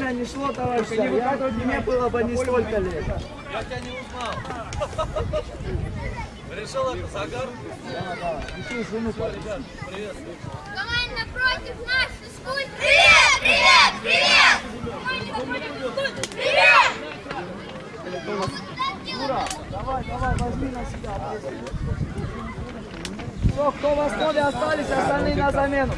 время не шло, товарищи, мне было бы не столько лет. Я тебя не узнал. Решил это загар? Да. Решил жену Ребят, привет. Давай напротив нас, физкульт. Привет, привет, привет. Привет. Юра, давай, возьми на себя. Все, кто в основе остались, остальные на замену.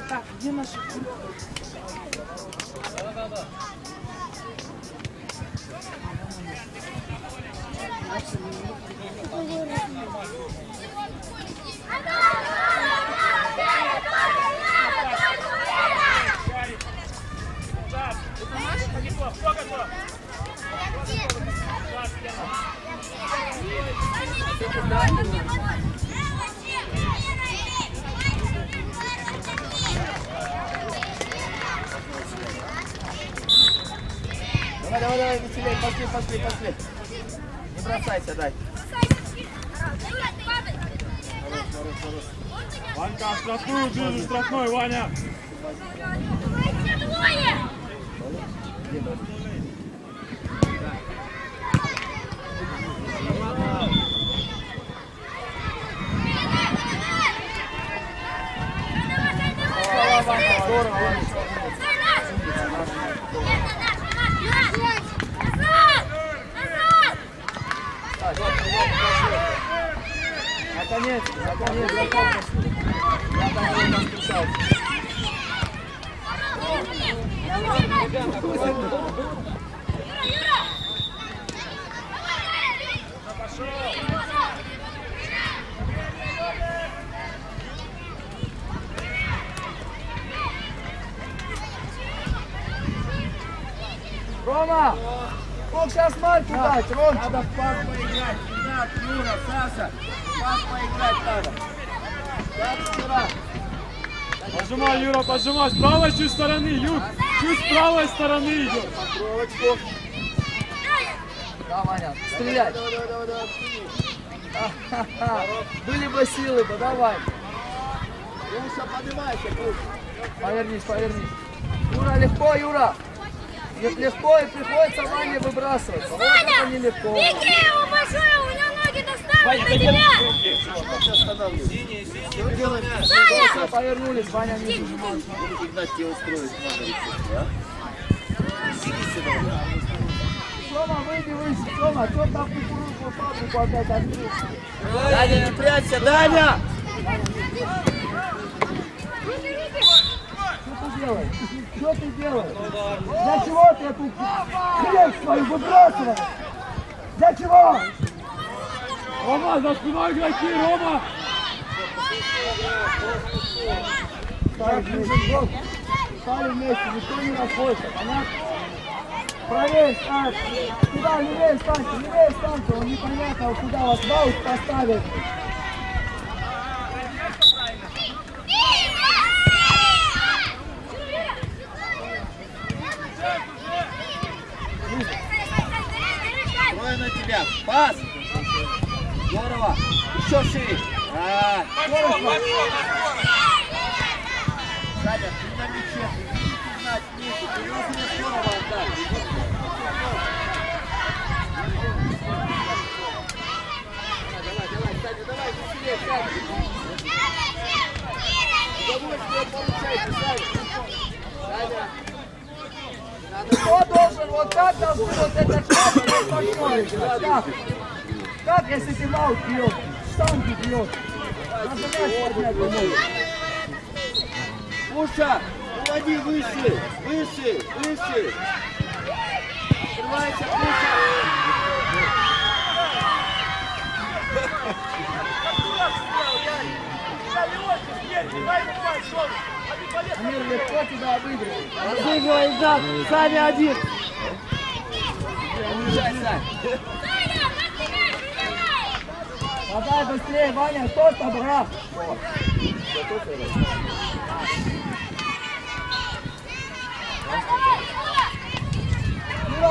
Так, где наши? Да. Давай, веселей, пошли. Не бросайся, дай. Ванька, штрафную ближе, штрафной, Ваня! Наконец, я там встречался. Рома! Сколько сейчас Марку дать, Ром? Надо в пас поиграть, ребят, Юра, Саша, в пас поиграть надо. Как вчера. Пожимай, Юра, пожимай, с правой чуть стороны, Юр, чуть с правой стороны идет. Покровочку. Да, Ваня, стрелять. Давай. Были бы силы, бы, давай. Юша, поднимайся, Куш. Повернись. Юра, легко, Юра. Легко и приходится Ване выбрасывать. Вот это нелегко. Беги его большой, у него ноги достанут до тебя. Что делаем? Все, повернулись, Ваня не зажимает. Игнать тебе устроить надо. Сиди сюда. Тёма, выйди. Тёма, что там кукурузную фабрику опять открыл? Даня, не прячься, Даня! Что ты делаешь? Для чего ты эту хрень свою выбрасываешь? Для чего? Рома, за спиной игроки, Рома! Ставь вместе, никто не расходится, понятно? Правее ставь, куда левее станьте, он непонятно, куда вас баут поставит. Трое на тебя, пас! Здорово! Еще шире! Саня, ты на мяче, иди гнать вместе, ты его мне здорово отдать. Давай, Саня, давай, веселее, Саня. Удовольствие получайте, Саня. Саня. Кто должен, вот как должен вот этот шаг большой играть? Как, если ты маут бьешь, штанги бьешь? Надо мяч поднять не можешь. Пуша, уводи выше. Открывайся, Пуша. Амир легко тебя обыгрывает. Разыгрывай, Игнат, Саня один. Уезжай, Сань. Подай быстрее, Ваня, кто с тобой?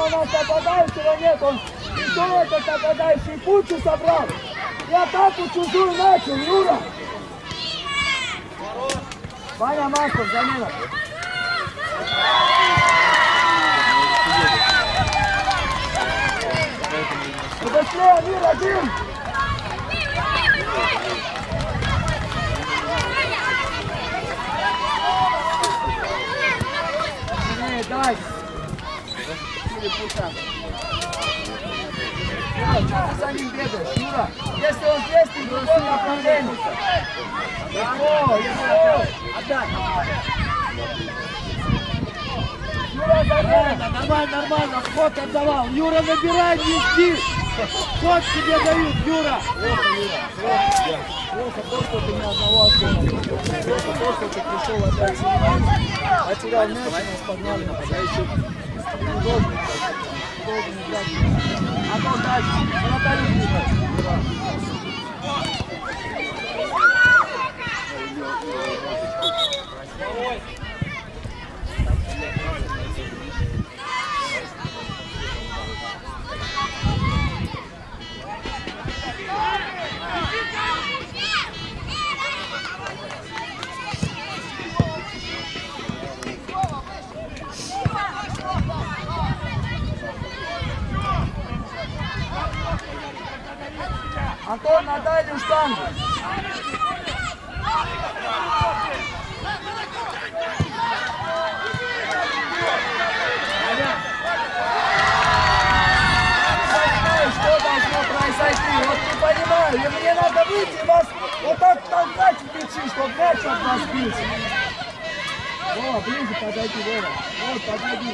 у нас нападающего нет, он кто этот нападающий кучу собрал. И атаку чужую начал, Юра. Ваня Маслов, замена. Быстрее, Мир, один. Давай. Юра, что ты за ним бегаешь, Юра? Если он здесь, ты в другом направлении. Легко. Отдай. Юра, замена. Нормально, вход отдавал. Юра, набирай, не жди. Ход тебе дают, Юра. Плохо то, что ты ни одного отгона. Плохо то, что ты пришел опять. Потерял мяч, нас погнали нападающий. Не должен играть. А то дальше. Вратарю бежать. Антон, на дальнюю штангу. Что должно произойти? Вот не понимаю. И мне надо выйти вас вот так толкать в мячи, чтобы мяч от вас бился. Вова, ближе подойди, Вова. Вот, подойди.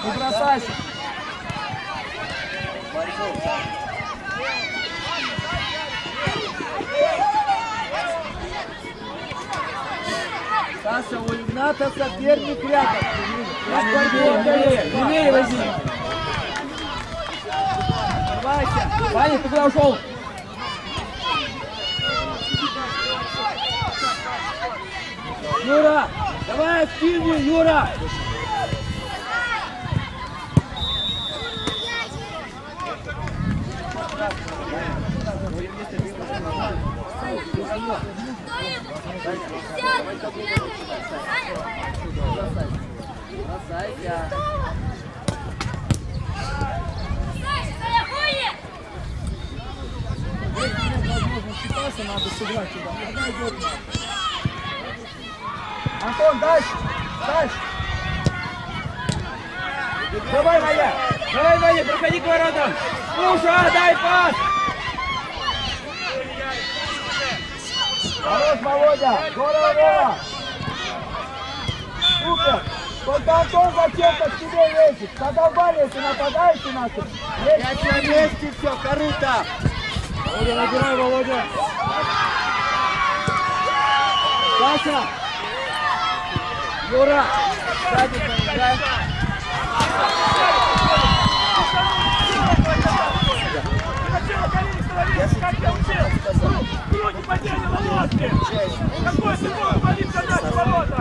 Не бросайся. Саша, у Игната соперник рядом. Левее возьми. Вася. Ваня, ты куда ушел? Юра, давай активнее, Юра. Бросайся. Надо сыграть туда. Антон, дальше. Дальше. Давай, Ваня, проходи к воротам. Слушай, дай пас. Хорош, Володя. Здорово, Вова. Супер. Только Антон зачем-то к тебе лезет. Задолбали, если нападающий начал. Я на месте, все, корыто. Володя, набирай, Володя. Саша. Юра. Сзади поиграй. Какой ты мог молиться дать в ворота?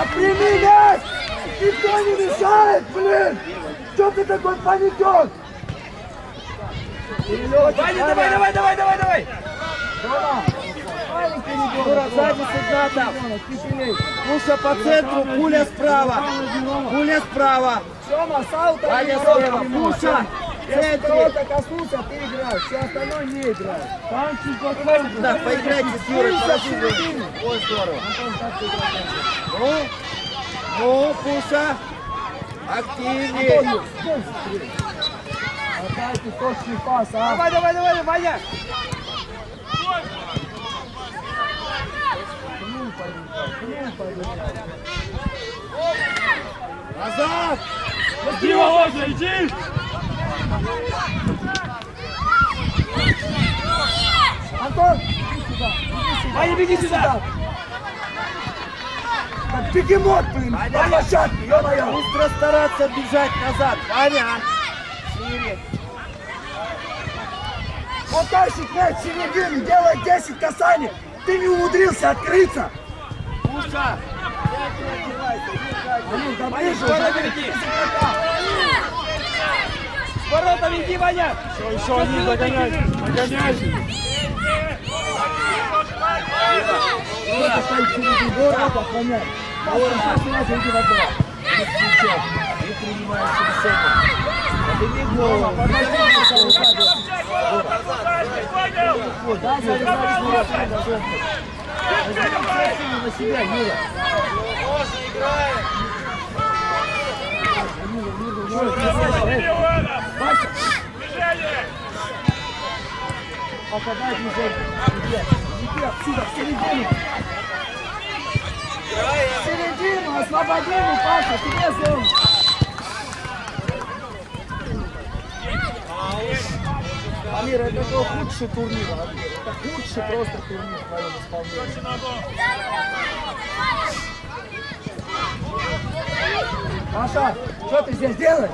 Отприми мяч! Никто не мешает, блин! Что ты такой паникер? Ваня, давай! Дома! Маленький ребенок! Юра, сзади с Игнатом! Слушай, по центру, пуля справа! Сема, Саута Ваня не слева, играет. Пуша! В Если центре! кого-то коснуться, ты играешь, все остальное не играет. Да, поиграйте с Юрой, положи. Ой, здорово! Ну, Пуша! Активнее! Отдайте точный пас, а? Давай, Ваня! Назад! Иди, Володя, иди! Антон, иди сюда, иди сюда. Ваня, беги сюда! Как бегемот, блин, на площадке, ё-моё. Быстро стараться бежать назад. Ваня. Шире. Вот тащит мяч в середину, делает 10 касаний. Ты не умудрился открыться. Пуша. А ну, да ближе, Ворота уже. веди. Ворота веди, Ваня. Еще один догонять. Кто-то стоит в середине, ворота охраняй. Сейчас сразу иди в отбор. Не принимаешь решение. Подними голову. Вот, да, завязать ворота, надо жестко. На себя, Юра. Вася! Попадай движение. Иди отсюда, в середину. В середину, освободи ему, Паша, тебе зону. Амир, это был худший турнир, Амир. Это худший просто турнир в твоем исполнении. Паша, что ты здесь делаешь?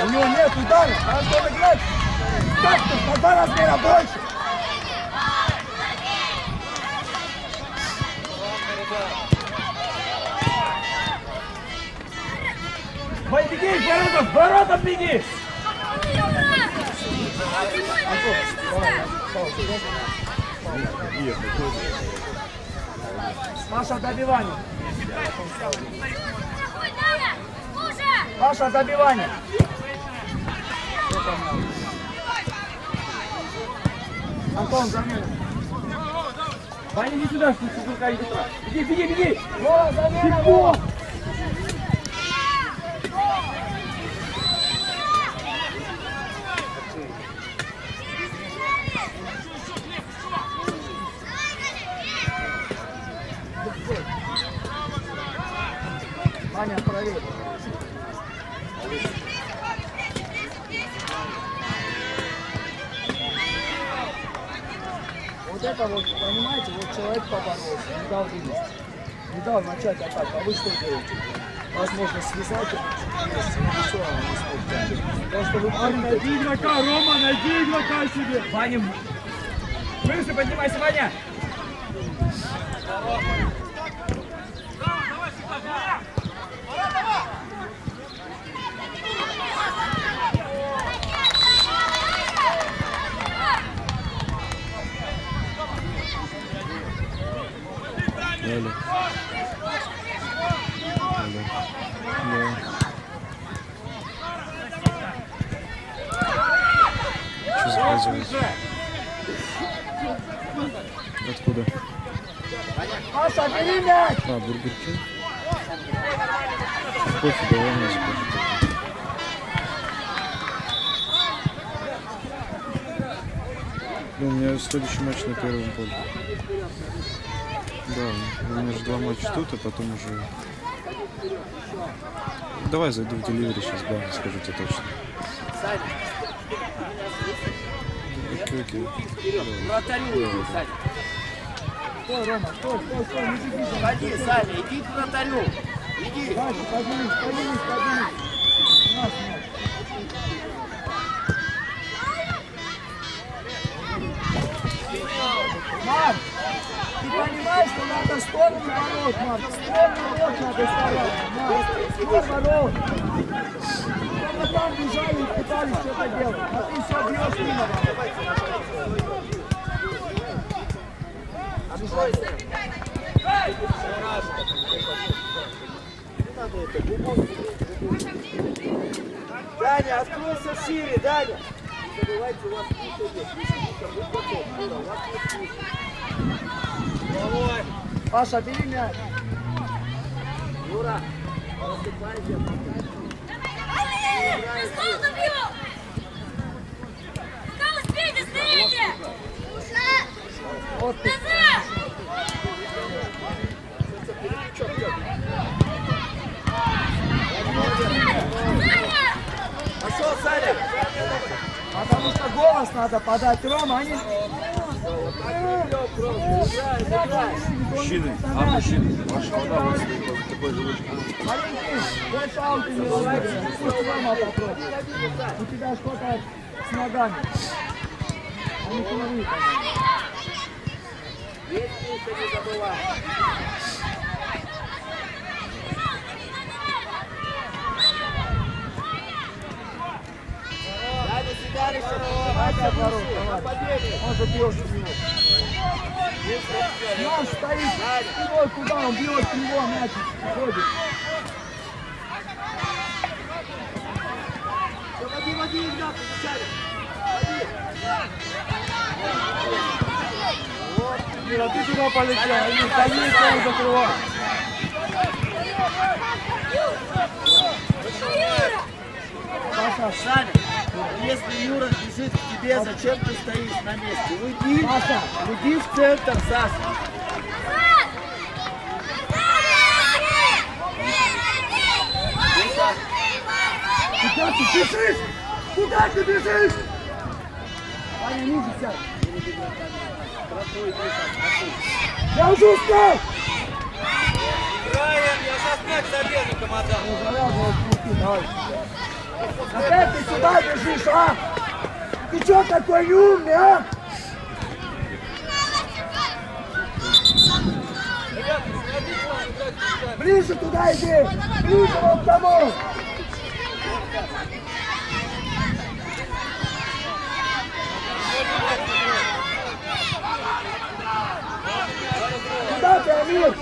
У него нет удара. Надо что-то играть. Как-то на 2 размера больше. Вань, беги, в ворота беги. Маша, добивание. Маша, добивание. Антон, замена. Ваня, иди сюда, что ты руками быстро. Беги. Вова, замена, Вова. Ваня, проверь. Вот это вот, понимаете, вот человек поборолся, не дал вынести. Не дал начать атаку, а вы что делаете? Возможно, связать вместе, и все, а не смог. Потому что вы парите. Найди игрока, Рома, найди игрока себе. Ваня, выше поднимайся, Ваня. Алло. Что заказываете? Откуда? Маша, бери мяч! А, Бургер Кинг? Кофе давай мне закажи. Ну, у меня следующий матч на первом поле. Да, у меня же 2 матча тут, а потом уже... Давай зайду в деливери сейчас, да, скажу тебе точно. Окей. Вратарю, Саня. Стой, Рома, стой, не беги. Ходи, Саня, иди к вратарю. Иди. Дальше, поднимись. Нас, Марк, ты понимаешь, что надо в сторону ворот, Марк? В сторону ворот надо стоять, Марк. В сторону ворот. Когда там бежали и пытались что-то делать, а ты все бьешь мимо. Даня, откройся шире, Даня. Не забывайте, у вас пусто есть. Паша, бери мяч. Юра, рассыпайся. Стол забью! Стол, успейте, стоите! Вот ты. Назад! Потому что голос надо подать. Рома, они... Мужчины, мужчины, ваша вода такой же. Валентин, больше ауты не ловите. Пусть Рома попробует. У тебя что-то с ногами. Они силовые, по-моему. Есть пульса, не забывай. Дядя себя решил, давайте оборот, нападение. Он же бьет в него. Наш стоит спиной, куда он бьет в него, мяч ходит. Води, Игнат, вначале. Мира, ты туда полетел, они стоит, он закрывает. Паша, Саня, если Юра бежит к тебе, зачем ты стоишь на месте? Уйди в центр, Саша. куда ты бежишь? Куда ты бежишь? Аня, ниже сядь. Я уже устал! Райан, я сейчас мяч соперником отдам. Давай. Опять ты сюда бежишь, а? Ты что такой неумный, а? Ребята, смотрите, вам играть нельзя. Ближе туда иди! Ближе вот к тому! Куда ты, Амир?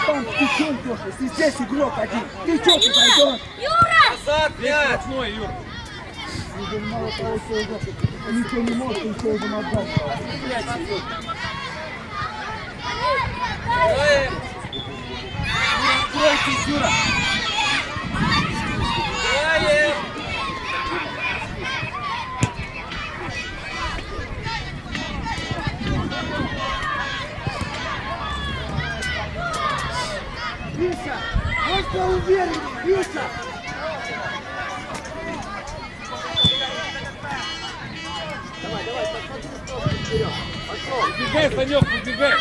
Там ты чё идёшь? Если здесь игрок один, ты чё ты пойдёшь? Назад, мяч. Восьмой, Юр. Уже мало того, что уже ничего не может, ничего уже отдать. Райан, Откройтесь, Юра. Райан. Миша, вот кто уверен, Миша! Убегай, Санек, убегай.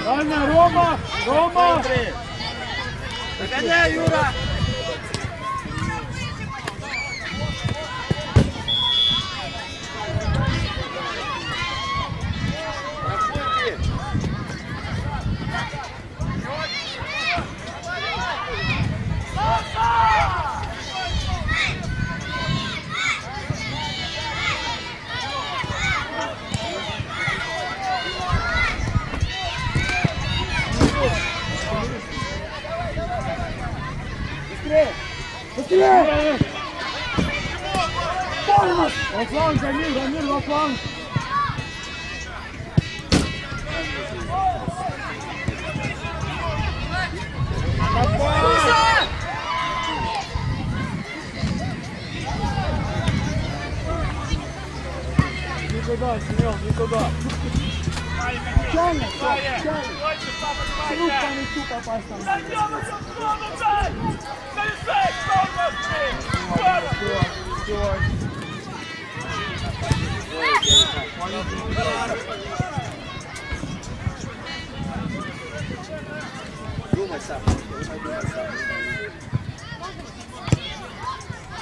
Ладно, Рома, Рома. Догоняй, Юра. Быстрее! Быстрее! Тормоз! Во фланг, Амир, Амир, во фланг. Не туда, Семен, не туда. Тянет, тянет! Тянуть по мячу попасть там. Думай сам.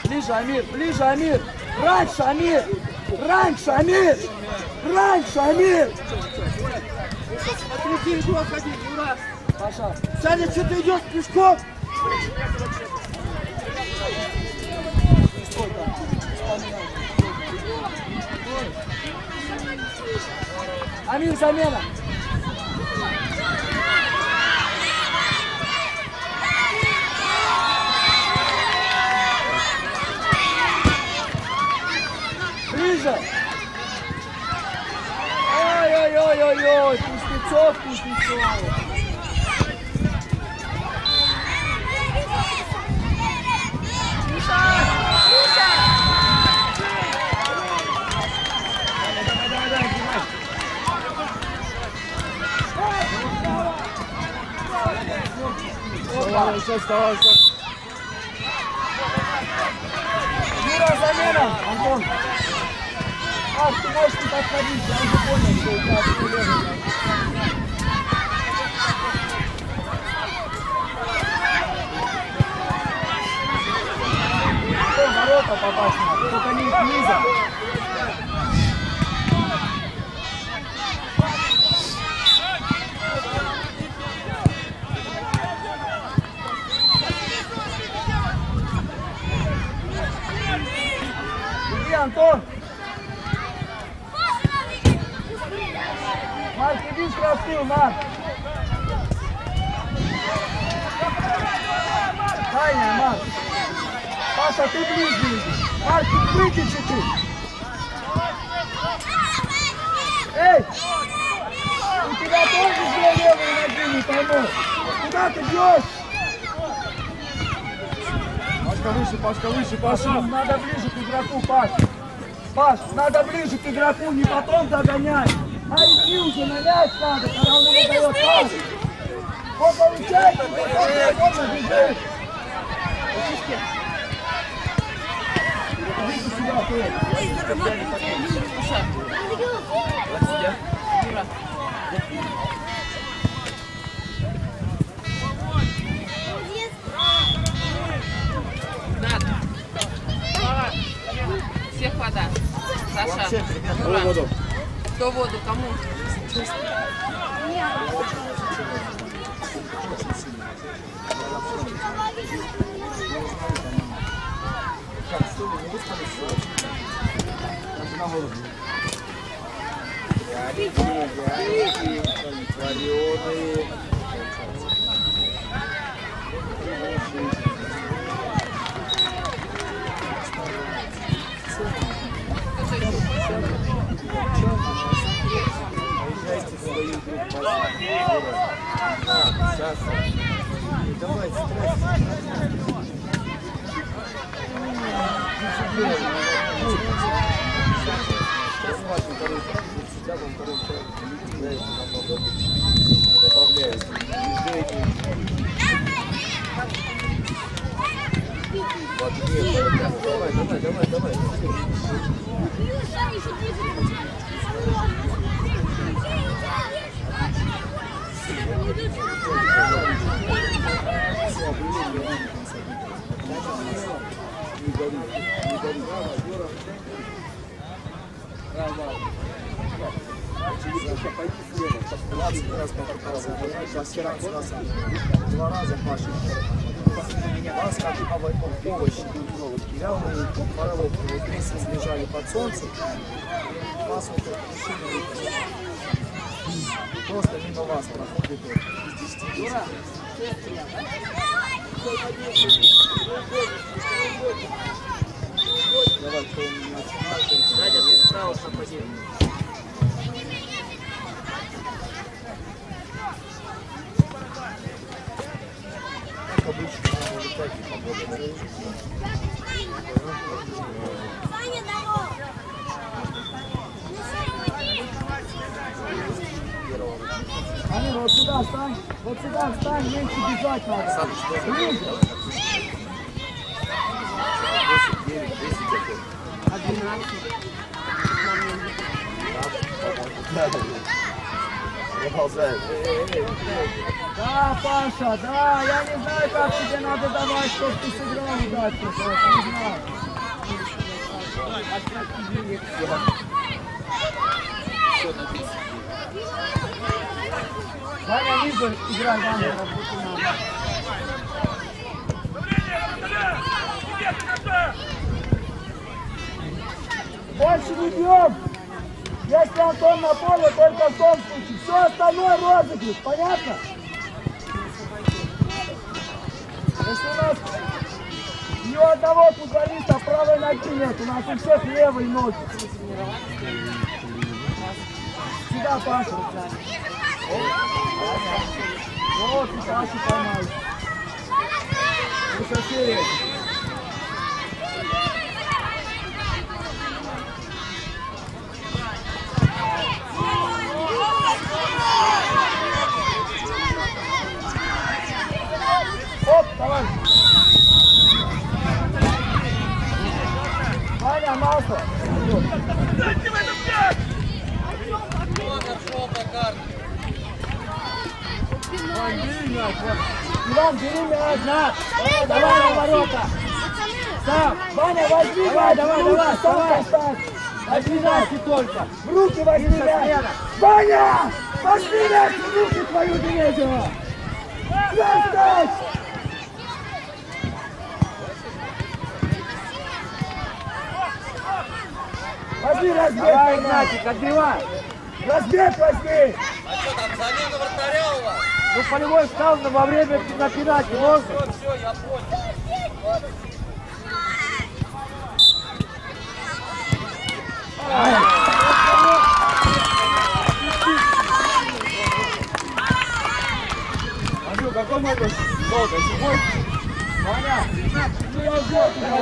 Ближе, Амир, ближе, Амир! Раньше, Амир! Раньше, Амир! Раньше, Амир! Смотри, передок один, Юра. Паша, Саня, что ты идешь пешком? Амир, замена! Ближе! Ой-ой-ой-ой-ой! Пустецов, Пустецов! Паш. Все, оставайся. Юра, замена, Антон. Паш, ты можешь не подходить, я уже понял, что у тебя проблемы. Что, ворота попасть надо, только не их низа. Иди, Антон. Марк, иди штрафную, Марк. Дальняя, Марк. Паша, ты ближе иди. Марк, выйди чуть-чуть. Эй! У тебя тоже две левые ноги, не пойму. Куда ты бьешь? Пашка выше, Паша. Надо ближе к игроку, Паш. Паш, надо ближе к игроку, не потом догонять. А иди уже на мяч надо, когда он ему дает пас. Вот получается, вот он бежит. Иди сюда, ты. Всех вода. Саша. Воду. Кто воду? Кому? Два раза Паша. Раз как овощи, проволочки вялые, паровозки вот месяц лежали под солнцем. Вас вот просто мимо вас проходит из 10. Давай, кто не начинает. Надя, ты справа напади. Амир, вот сюда встань, вот сюда встань, меньше бежать надо. Ближе. 11. Да, Паша, да, я не знаю, как тебе надо давать, чтобы ты сыграл удачно, не знаю. Ваня, ниже играй, Ваня, работай нам. Больше не бьем! Если Антон на поле, только в том случае. Все остальное розыгрыш, понятно? Если у нас ни у одного футболиста правой ноги нет, у нас у всех левые ноги. Сюда, Паша. Вот, и Пашу поймай. Высоте. Захар. Иван, бери мяч. Давай на ворота. Сам. Ваня, возьми мяч. Давай. Возьми мяч только. В руки возьми мяч. Ваня, возьми мяч в руки твою деревню. Мяч. Возьми разбег. Давай, Игнатик, отбивай. Разбег возьми. А что там, замена вратаря у вас? Ну, полевой встал во время на пенальти, можно? Все, я понял. Андрю, какой номер? Золото, седьмой?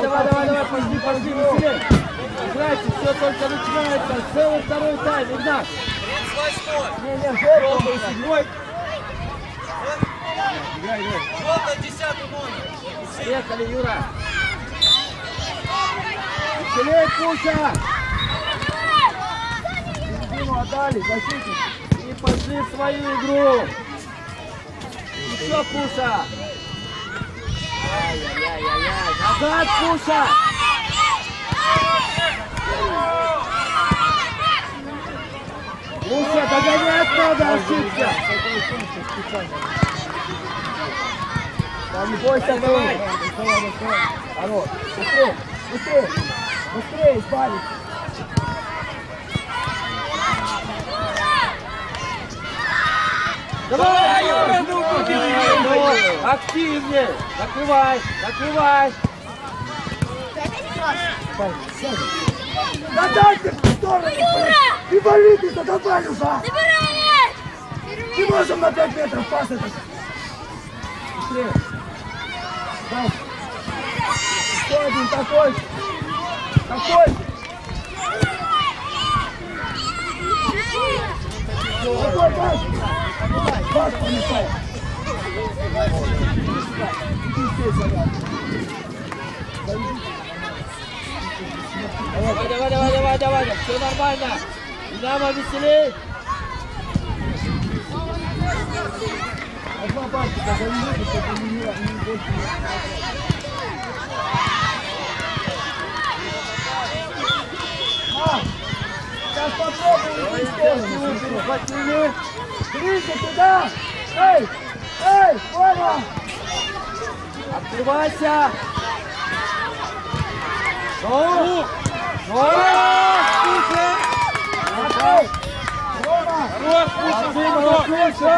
Давай, пошли, веселей. Играйте, все только начинается. Целый второй тайм, Игнат. 38-й. Не, желтый седьмой. Желтый 10-й номер. Поехали, Юра. Веселей, Куша. Середину отдали, защитник. И пошли в свою игру. Еще Куша. Ай-яй-яй-яй. Назад, Куша. Куша, догонять надо, ошибся. Да не бойся, давай. Хорош. Быстрее, избавиться. Давай, Юра, активнее. Накрывай. Да дайте в сторону. Инвалиды, давай уже. Забирай мяч! Не можем на 5 метров пасать. Быстрее. Дай. Еще один такой. Такой, дай. Пас помешай. Иди здесь, Аля. Давай. Все нормально. Динамо, веселей. Одна бабка, завели, чтобы не больше не... Сейчас попробуем. Хватили. Гриша, туда. Эй, Рома. Открывайся. Ну, Рома.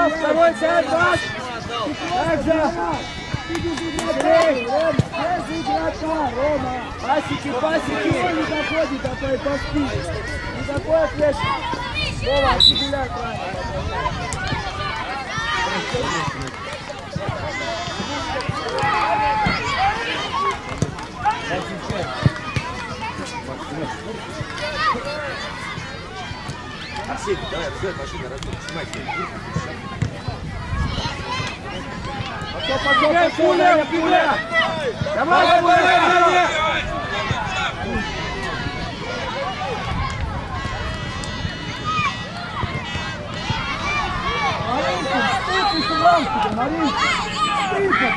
Второй сядь, Маш. Так же. Без игрока, Рома. Пасики. Не заходит, а то и поспи. Не такой ответственный. Рома, артикуляр правильно. Арсений, давай, взять машину, снимайте. Пошел, пуля! Давай, пуля! Маринка,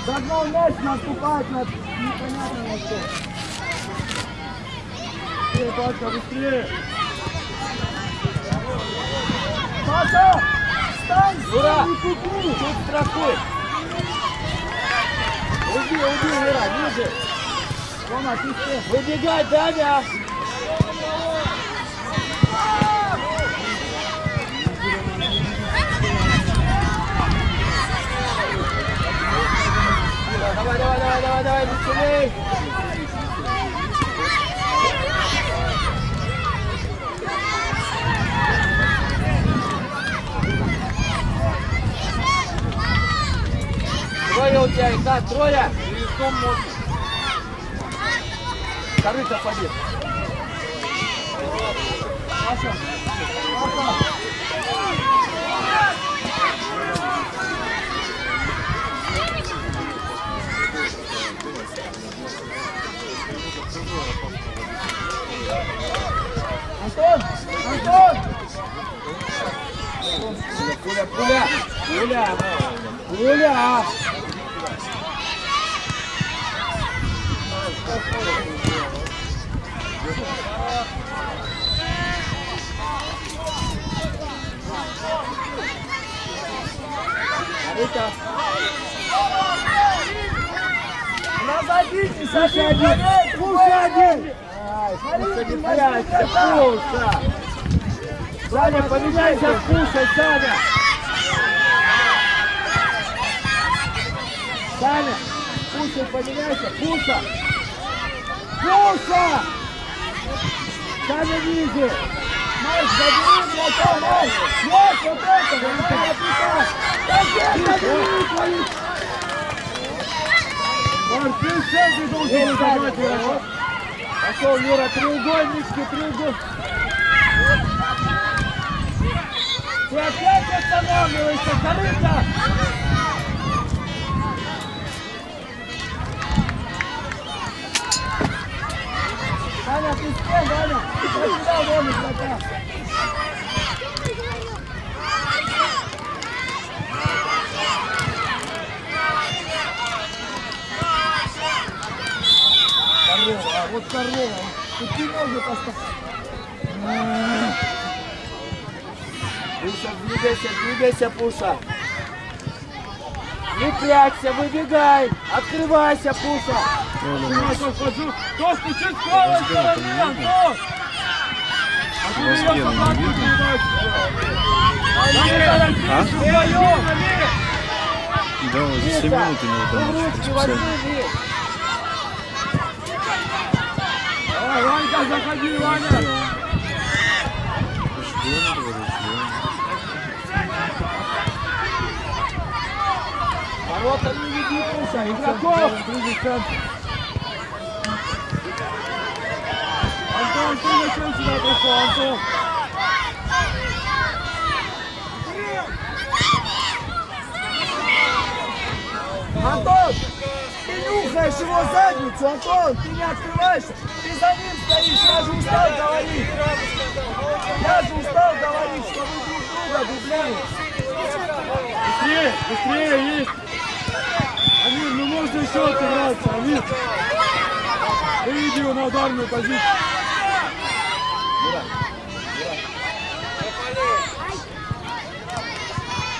загнал мяч, наступает на непонятно на что. Быстрее, Пашка, быстрее! Паша! Встань! Ура! Чуть страхуй! Уйди, Ура, ниже! Рома, ты что? Выбегай, Даня! Давай, веселей! Трое у тебя, да, трое! Корыто побед! Паша! Антон! Антон! Пуля, пуля! Пуля! Пуля! Марика! Разойдитесь, Пуша один! Пуша один! Пуша не прячься! Пуша! Саня, поменяйся с Пушей, Саня! Саня! Пушей поменяйся! Пуша! Пуша! Саня ниже! Марк, забери врата, Марк! Вот, вот это, вот это, забери! Марк, ты все должен забрать ворота. Пошел, Юра, треугольнички, треугольнички. Ты опять останавливаешься, корыто! Ваня, ты с кем, Ваня? Ты сюда ломишь, врата! Корова, вот корова. Тут ты ноги поставь. Пуша, двигайся, двигайся, Пуша. Не прячься, выбегай. Открывайся, Пуша. Тост, ты чуть с правой стороны, Антон! А ты Вас берешь Гена не обратную видно? передачу. Вдвоем. Да, за 7 минут не Ты в удалось ручки расписать. возьми. Давай, Ванька, заходи, Ваня! Ворота не веди, Пуша. Игроков. Антон, ты зачем сюда пришел, Антон? Антон! Ты нюхаешь его задницу, Антон! Ты не открываешься! Ты за ним стоишь! Я же устал говорить! Я же устал говорить, что вы друг друга дубляете! Быстрее, быстрее, есть! Амир, ну можно еще отыграться, Амир! Выведи его на ударную позицию!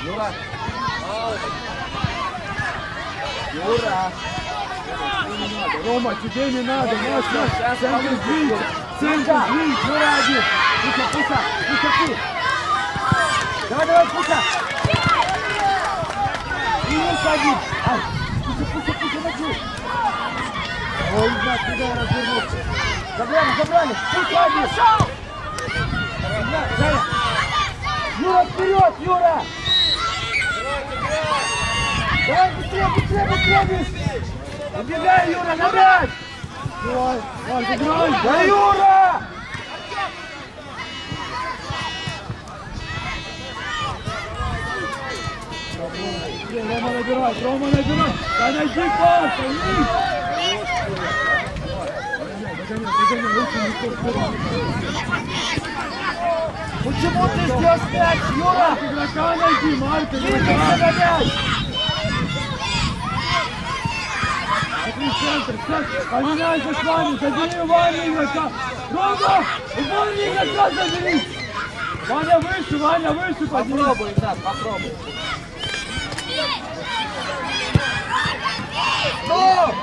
Юра. Юра. Рома, тебе не надо, Маш, Сейчас центр сдвинься! Центр сдвинься! Юра один! Пуша, Пуша! Пуша, ты! Давай, давай, Пуша! Минус один! Ай! Пуша, Пуша, Пуша, ночуй! Ой, Игнат, куда развернуться? Забрали, забрали! Пуша один! Игнат, Женя! Юра, вперед, Юра! Давай, быстрее, быстрее, быстрее, быстрее! Убегай, Юра, на мяч! Давай, Марк, играй! Да, Юра! Рома набирай, Рома набирай! Да найди пас, пойми! Почему ты ждешь мяч, Юра? Игрока найди, Марк, Двигайся игрока! на мяч! Смотри, центр, центр! Поменяйся с вами, забери Ваня игрока! Рома! Ваня игрока забери! Ваня выше, подними! Попробуй, Игнат, попробуй. Стоп!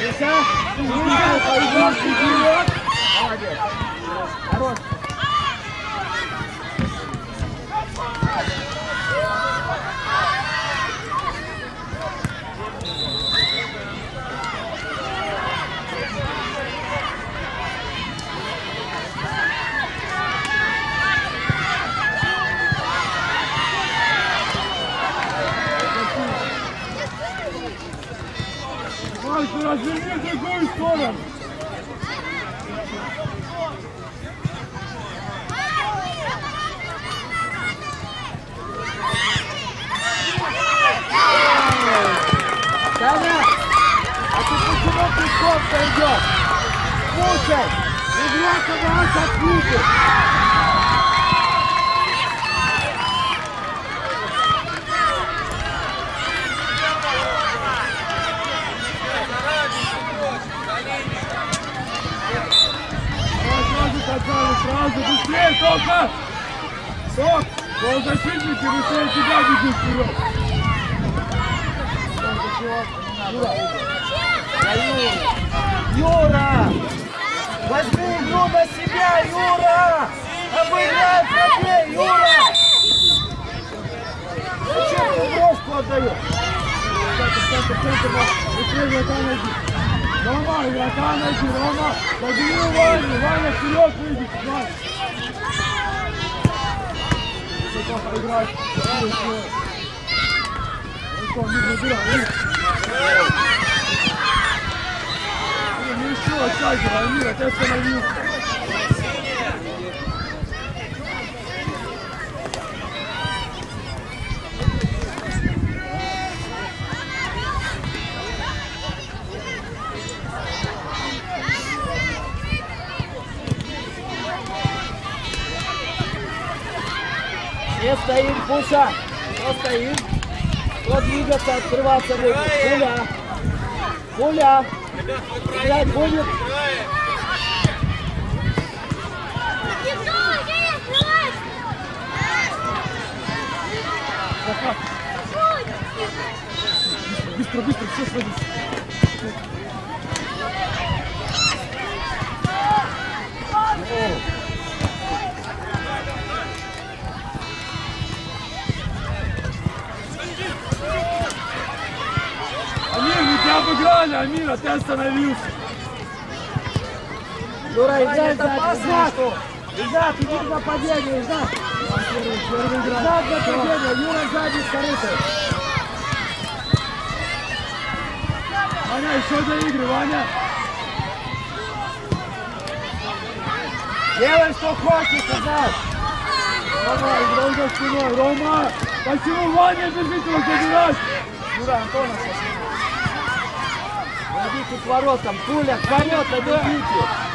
Миша, Миша, пойдем вперед. Молодец. Хорош. Марк, ты разверни в другую сторону! Саня, а ты почему пешком пойдешь? Пусть слушай! Игрока вас открутит! Сразу, быстрее, только! Стоп! Полузащитники, быстрее тебя бегут вперед! Юра! Возьми игру на себя, Юра! Обыграй враги, Юра! Зачем ты бровку отдаешь? Быстрее, Рома, игрока найди, Рома! Подними Ваню, Ваня вперед выйдет! Плохо играть! Не еще оттягивай, Амира, ты остановился! Не стоим, Пуша! Кто стоим? Кто двигаться, открываться будет? Пуля! Пуля! Играть будет! Быстро, быстро, все садись! Амир, мы тебя обыграли, Амир, а ты остановился. Юра, играй Изак! Изак, иди в нападение, Изак! Изак в нападение, Юра сзади с корытой! Ваня, еще до игры, Ваня. Делай, что хочешь, Изак! Рома, играй за спиной, Рома! Почему Ваня бежит его забирать? Юра, Антона сейчас. Идите к воротам, пуля, к воротам идите!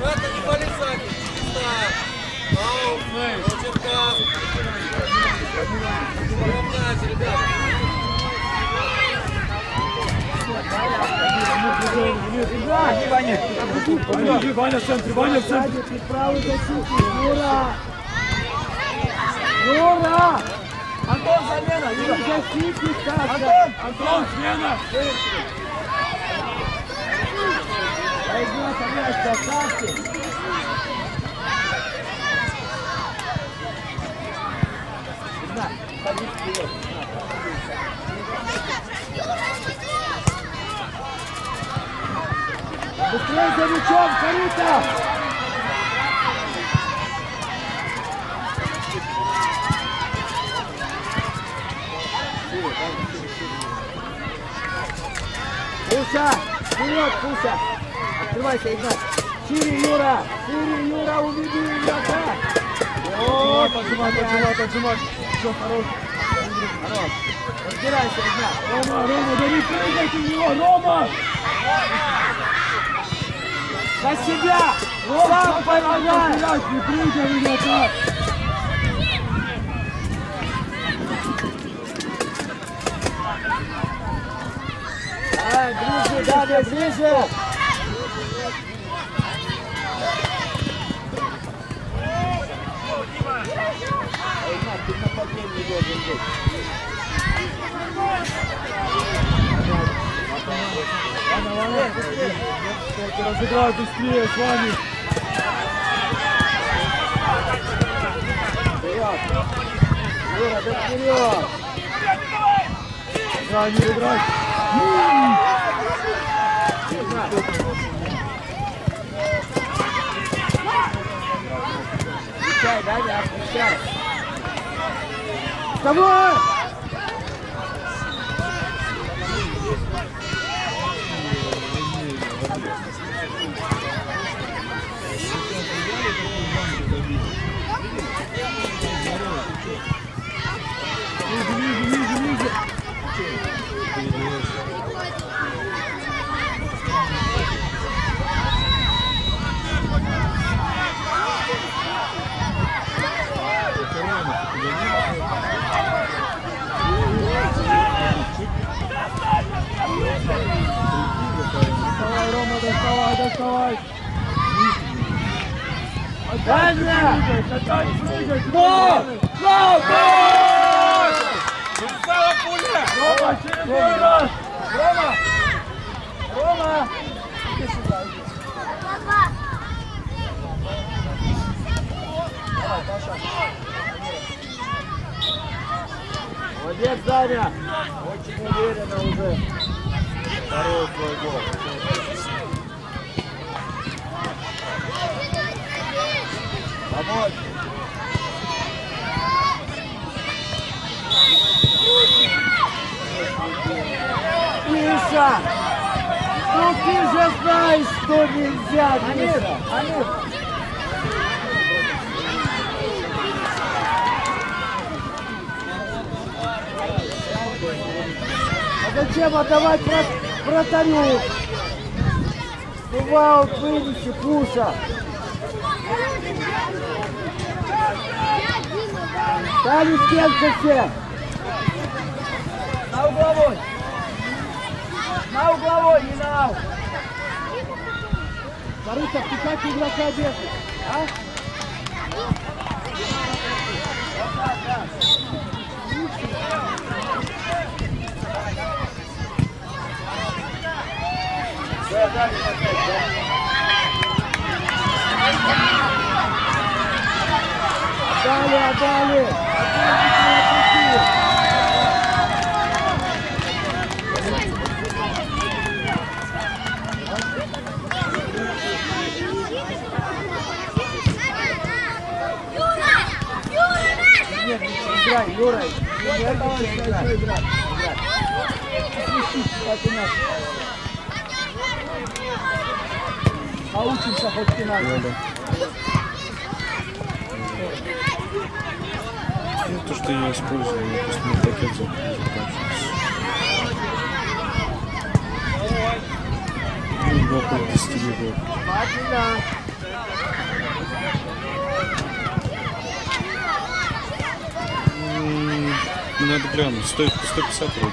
Брата, не полезай! Аут! Черкас! Равнять, ребята! Ваня в центре, Ваня в центре. Ты правый защитник, Юра! Юра! Антон, замена! Юра, защитник, Антон! Антон, смена. Пойдет, мяч, доставьте! Игнат, ходи вперед! Быстрее за мячом, Карита! Пуша! Вперед, Пуша! Открывайся, Игнат! Шире, Юра! Шире, Юра! Уведи игрока! Вот, Отжимать. Все, хорош. хорош! Разбирайся, Игнат! Рома, да не прыгайте в него, Рома! На себя! Сам помогай! Не прыгай в игрока! Ближе, Даня, ближе! Игнат, ты в нападении должен быть. Ваня, Быстрее! только разыграй быстрее с вами. Вперед! Юра, да вперед! Играй, не играй. отпускай, Даня, отпускай. Вставай! Доставай, Рома, доставай, доставай. Даня! Но! Застава пуля! Рома, чередуй раз! Рома! Рома! Иди сюда, иди. Давай, Паша. Молодец, Даня! Очень уверенно уже. Второй свой гол. Помочь! Миша! Ну ты же знаешь, что нельзя, Миша! Амир! А зачем отдавать вратарю? Ну аут вынеси, Пуша! Стали стенка все! На угловой! На угловой, не на аут! Марыся, ты как игрока держишь? А? Отдали! Нет, играй, Юра! Играй! Научимся хоть пинать. Ну, то, что я использую, я просто не пакет заканчивается. Ну, около 10 лет. Надо глянуть, стоит 150 вроде бы.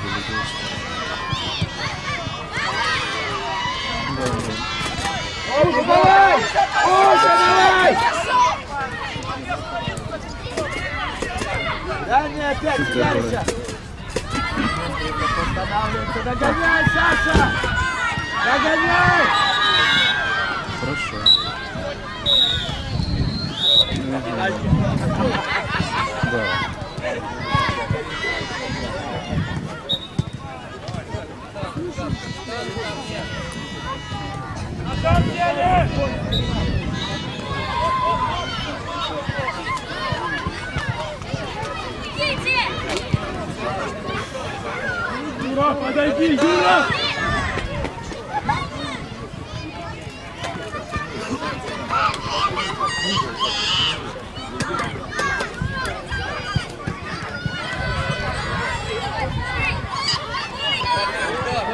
Пуша, давай! Пуша, давай! Даня, опять ударился! Останавливается, догоняй, Саша! Догоняй! Хорошо. Да. Юра, подойди, Юра!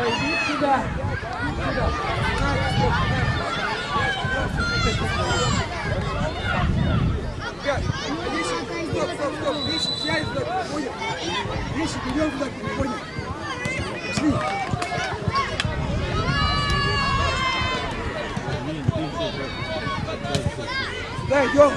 Иди сюда! Вещи берем туда, понял? Пошли. Сюда идем.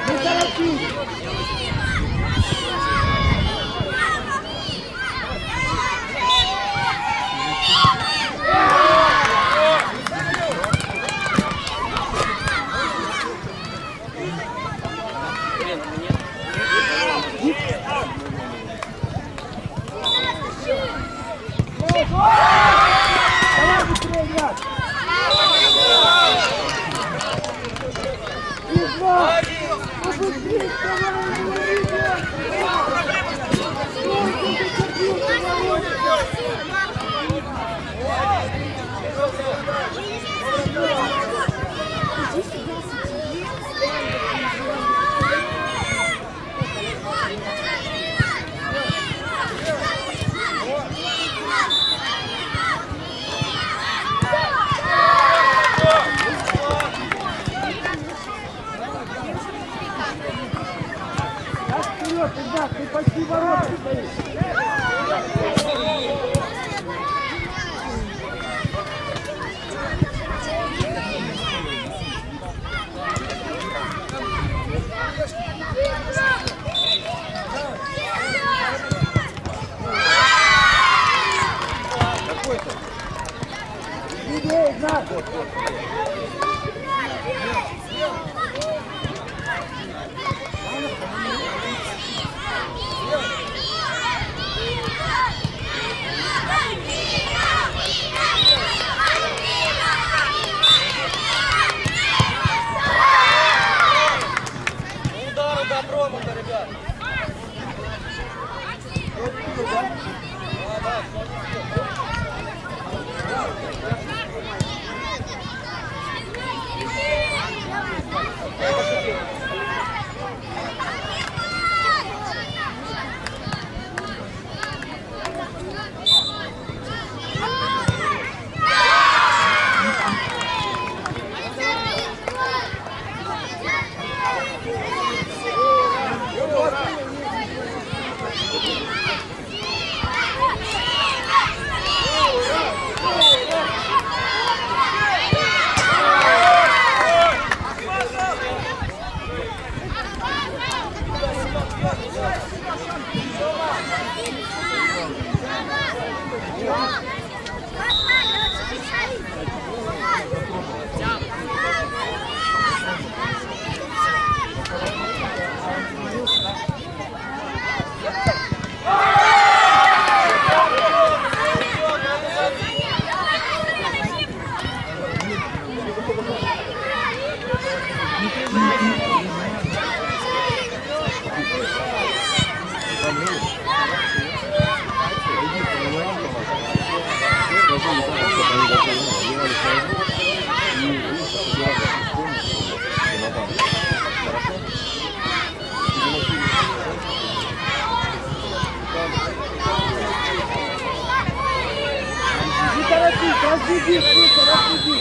Не торопись. Давай быстрее играть! И два! Побыстрее, вперед, ребят, ты почти ворот стоишь. Идей, Игнат! Удару до промаха, ребят. Не торопись, разбеги, сука, разбеги.